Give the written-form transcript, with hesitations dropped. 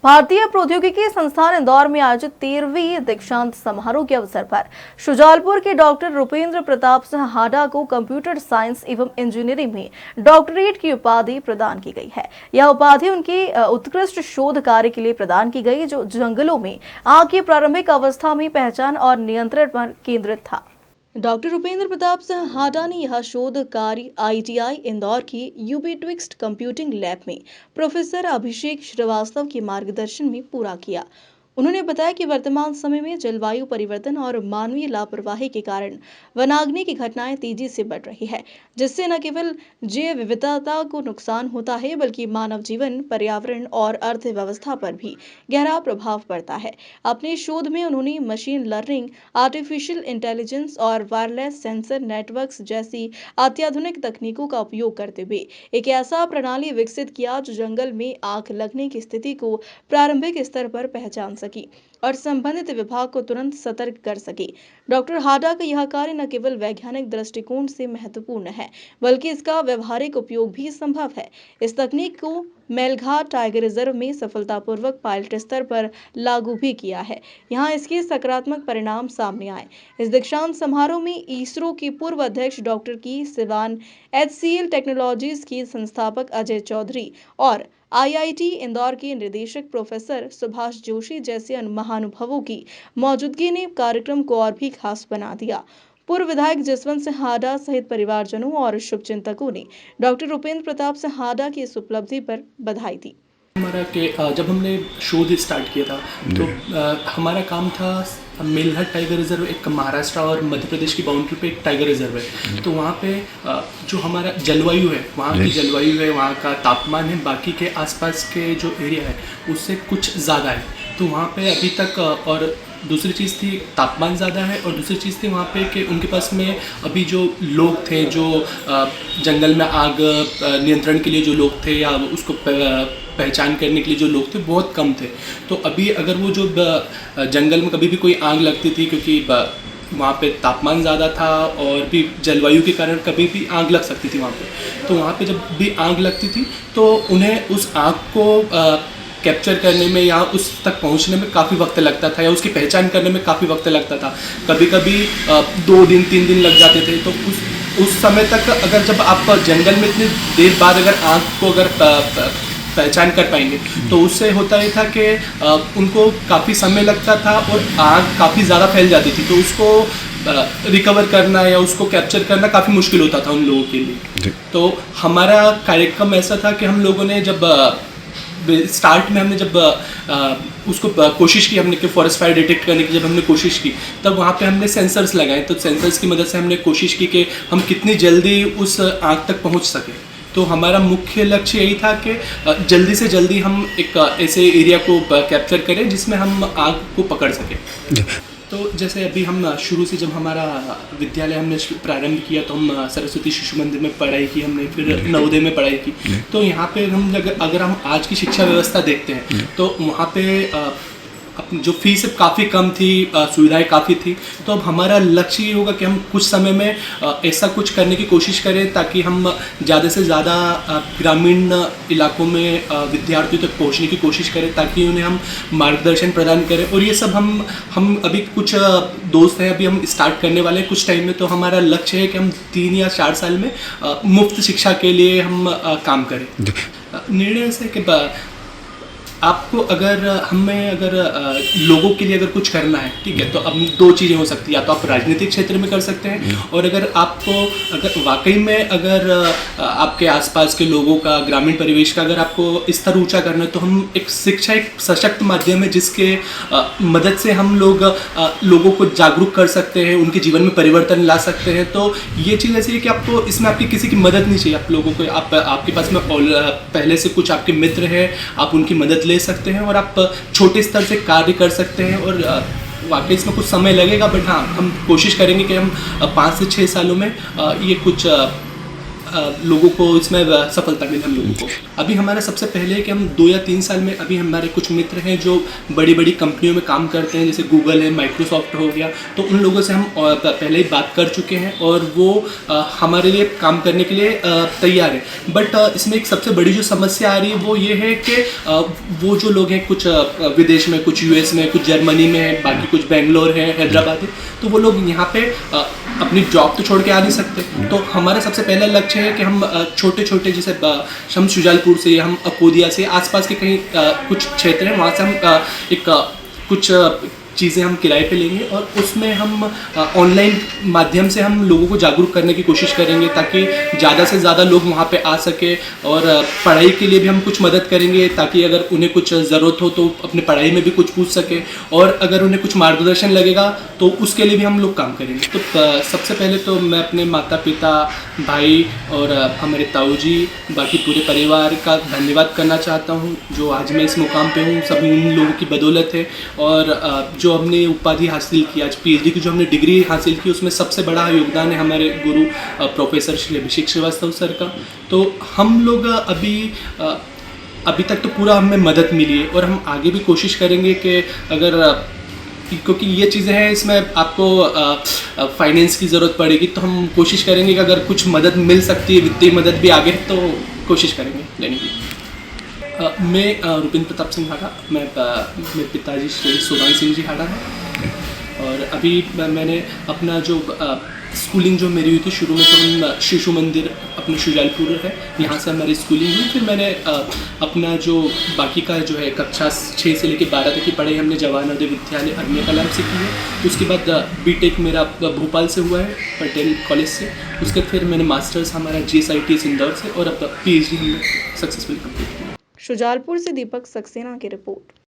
भारतीय प्रौद्योगिकी संस्थान इंदौर में आयोजित 13वीं दीक्षांत समारोह के अवसर पर शुजालपुर के डॉक्टर रुपेंद्र प्रताप सिंह हाडा को कंप्यूटर साइंस एवं इंजीनियरिंग में डॉक्टरेट की उपाधि प्रदान की गई है। यह उपाधि उनकी उत्कृष्ट शोध कार्य के लिए प्रदान की गई, जो जंगलों में आग की प्रारंभिक अवस्था में पहचान और नियंत्रण पर केंद्रित था। डॉक्टर रुपेंद्र प्रताप सिंह हाडा ने यह शोध कार्य ITI इंदौर की यूबीट्विक्स कंप्यूटिंग लैब में प्रोफेसर अभिषेक श्रीवास्तव के मार्गदर्शन में पूरा किया। उन्होंने बताया कि वर्तमान समय में जलवायु परिवर्तन और मानवीय लापरवाही के कारण वनाग्नि की घटनाएं तेजी से बढ़ रही है, जिससे न केवल जैव विविधता को नुकसान होता है बल्कि मानव जीवन, पर्यावरण और अर्थव्यवस्था पर भी गहरा प्रभाव पड़ता है। अपने शोध में उन्होंने मशीन लर्निंग, आर्टिफिशियल इंटेलिजेंस और वायरलेस सेंसर नेटवर्क्स जैसी अत्याधुनिक तकनीकों का उपयोग करते हुए एक ऐसा प्रणाली विकसित किया जो जंगल में आग लगने की स्थिति को प्रारंभिक स्तर पर पहचान सकी और संबंधित विभाग को तुरंत सतर्क कर सके। डॉक्टर हाडा का यह कार्य न केवल वैज्ञानिक दृष्टिकोण से महत्वपूर्ण है बल्कि इसका व्यवहारिक उपयोग भी संभव है। इस तकनीक को मेलघाट टाइगर रिजर्व में सफलतापूर्वक पायलट स्तर पर लागू भी किया है। यहाँ इसके सकारात्मक परिणाम सामने आए। इस दीक्षांत समारोह में इसरो के पूर्व अध्यक्ष डॉक्टर की सिवान, HCL टेक्नोलॉजीज के संस्थापक अजय चौधरी और IIT इंदौर के निदेशक प्रोफेसर सुभाष जोशी जैसे महानुभावों की मौजूदगी ने कार्यक्रम को और भी खास बना दिया। पूर्व विधायक जसवंत सिंह हाडा सहित परिवारजनों और शुभचिंतकों ने डॉक्टर रुपेंद्र प्रताप सिंह हाडा की इस उपलब्धि पर बधाई दी। हमारा के जब हमने शोध स्टार्ट किया था तो हमारा काम था मेलघाट टाइगर रिजर्व एक महाराष्ट्र और मध्य प्रदेश की बाउंड्री पे एक टाइगर रिजर्व है। तो वहाँ पे जो हमारा जलवायु है, वहाँ की जलवायु है, वहाँ का तापमान है, बाकी के आसपास के जो एरिया है उससे कुछ ज़्यादा है। तो वहाँ पे अभी तक और दूसरी चीज़ थी तापमान ज़्यादा है और दूसरी चीज़ थी वहाँ पे कि उनके पास में अभी जो लोग थे, जो जंगल में आग नियंत्रण के लिए जो लोग थे या उसको पहचान करने के लिए जो लोग थे बहुत कम थे। तो अभी अगर वो जो जंगल में कभी भी कोई आग लगती थी, क्योंकि वहाँ पे तापमान ज़्यादा था और भी जलवायु के कारण कभी भी आग लग सकती थी वहाँ पे। तो वहाँ पे जब भी आग लगती थी तो उन्हें उस आग को कैप्चर करने में या उस तक पहुंचने में काफ़ी वक्त लगता था या उसकी पहचान करने में काफ़ी वक्त लगता था। कभी कभी 2 दिन 3 दिन लग जाते थे। तो उस समय तक अगर जब आप जंगल में इतनी देर बाद अगर आग को अगर पहचान कर पाएंगे तो उससे होता ही था कि उनको काफ़ी समय लगता था और आग काफ़ी ज़्यादा फैल जाती थी। तो उसको रिकवर करना या उसको कैप्चर करना काफ़ी मुश्किल होता था उन लोगों के लिए। तो हमारा कार्यक्रम ऐसा था कि हम लोगों ने जब स्टार्ट में हमने जब उसको कोशिश की, हमने कि फॉरेस्ट फायर डिटेक्ट करने की जब हमने कोशिश की तब वहाँ पे हमने सेंसर्स लगाए। तो सेंसर्स की मदद से हमने कोशिश की कि हम कितनी जल्दी उस आग तक पहुँच सकें। तो हमारा मुख्य लक्ष्य यही था कि जल्दी से जल्दी हम एक ऐसे एरिया को कैप्चर करें जिसमें हम आग को पकड़ सकें। तो जैसे अभी हम शुरू से जब हमारा विद्यालय हमने प्रारंभ किया तो हम सरस्वती शिशु मंदिर में पढ़ाई की हमने, फिर नवोदय में पढ़ाई की। तो यहाँ पे हम अगर हम आज की शिक्षा व्यवस्था देखते हैं तो वहाँ पे जो फीस काफ़ी कम थी, सुविधाएं काफ़ी थी। तो अब हमारा लक्ष्य ये होगा कि हम कुछ समय में ऐसा कुछ करने की कोशिश करें ताकि हम ज़्यादा से ज़्यादा ग्रामीण इलाकों में विद्यार्थियों तक पहुंचने की कोशिश करें ताकि उन्हें हम मार्गदर्शन प्रदान करें। और ये सब हम अभी कुछ दोस्त हैं, अभी हम स्टार्ट करने वाले हैं कुछ टाइम में। तो हमारा लक्ष्य है कि हम 3 या 4 साल में मुफ्त शिक्षा के लिए हम काम करें। निर्णय से कि आपको अगर लोगों के लिए अगर कुछ करना है, ठीक है, तो अब 2 चीज़ें हो सकती है। या तो आप राजनीतिक क्षेत्र में कर सकते हैं और अगर वाकई में अगर आपके आसपास के लोगों का, ग्रामीण परिवेश का अगर आपको स्तर ऊंचा करना है तो हम एक शिक्षा एक सशक्त माध्यम है जिसके मदद से हम लोगों को जागरूक कर सकते हैं, उनके जीवन में परिवर्तन ला सकते हैं। तो ये चीज़ ऐसी है कि आपको इसमें आपकी किसी की मदद नहीं चाहिए। आप लोगों को आपके पास में पहले से कुछ आपके मित्र हैं, आप उनकी मदद ले सकते हैं और आप छोटे स्तर से कार्य कर सकते हैं। और वाकई इसमें कुछ समय लगेगा, बट हाँ, हम कोशिश करेंगे कि हम 5 से 6 सालों में ये कुछ लोगों को इसमें सफलता मिली हम लोगों को। अभी हमारा सबसे पहले कि हम 2 या 3 साल में अभी हमारे कुछ मित्र हैं जो बड़ी बड़ी कंपनियों में काम करते हैं, जैसे गूगल है, माइक्रोसॉफ्ट हो गया, तो उन लोगों से हम पहले ही बात कर चुके हैं और वो हमारे लिए काम करने के लिए तैयार है। बट इसमें एक सबसे बड़ी जो समस्या आ रही है वो ये है कि वो जो लोग हैं कुछ विदेश में, कुछ यूएस में, कुछ जर्मनी में है, बाकी कुछ बेंगलोर है, हैदराबाद है, तो वो लोग यहाँ पे अपनी जॉब तो छोड़ के आ नहीं सकते। तो हमारा सबसे पहला लक्ष्य है कि हम छोटे छोटे जैसे हम शुजालपुर से, हम अकोदिया से, आसपास के कहीं कुछ क्षेत्र हैं, वहाँ से हम कुछ चीज़ें हम किराए पे लेंगे और उसमें हम ऑनलाइन माध्यम से हम लोगों को जागरूक करने की कोशिश करेंगे ताकि ज़्यादा से ज़्यादा लोग वहाँ पे आ सके। और पढ़ाई के लिए भी हम कुछ मदद करेंगे ताकि अगर उन्हें कुछ ज़रूरत हो तो अपने पढ़ाई में भी कुछ पूछ सके, और अगर उन्हें कुछ मार्गदर्शन लगेगा तो उसके लिए भी हम लोग काम करेंगे। तो सबसे पहले तो मैं अपने माता पिता, भाई और हमारे ताऊ जी, बाकी पूरे परिवार का धन्यवाद करना चाहता हूँ जो आज मैं इस मुकाम पे हूँ, सभी उन लोगों की बदौलत है। और जो हमने उपाधि हासिल की, आज पीएचडी की जो हमने डिग्री हासिल की, उसमें सबसे बड़ा योगदान है हमारे गुरु प्रोफेसर श्री अभिषेक श्रीवास्तव सर का। तो हम लोग अभी तक तो पूरा हमें मदद मिली है और हम आगे भी कोशिश करेंगे कि अगर क्योंकि ये चीज़ें हैं इसमें आपको फाइनेंस की ज़रूरत पड़ेगी, तो हम कोशिश करेंगे कि अगर कुछ मदद मिल सकती है, वित्तीय मदद भी आगे, तो कोशिश करेंगे लेने की। मैं रुपेंद्र प्रताप सिंह हाड़ा, मेरे पिताजी श्री सुदान सिंह जी हाड़ा हैं। और अभी मैंने अपना जो स्कूलिंग जो मेरी हुई थी शुरू में, तो हम शिशु मंदिर अपने शुजालपुर है, यहाँ से हमारी स्कूलिंग हुई। फिर मैंने अपना जो बाकी का जो है कक्षा 6 से लेकर 12 तक की पढ़ाई हमने जवाहर नवोदय विद्यालय अरण्य कला से की है। उसके बाद बीटेक मेरा भोपाल से हुआ है, पटेल कॉलेज से। उसके फिर मैंने मास्टर्स हमारा GSITS इंदौर से, और अब PhD हमने सक्सेसफुली कंप्लीट किया। शुजालपुर से दीपक सक्सेना की रिपोर्ट।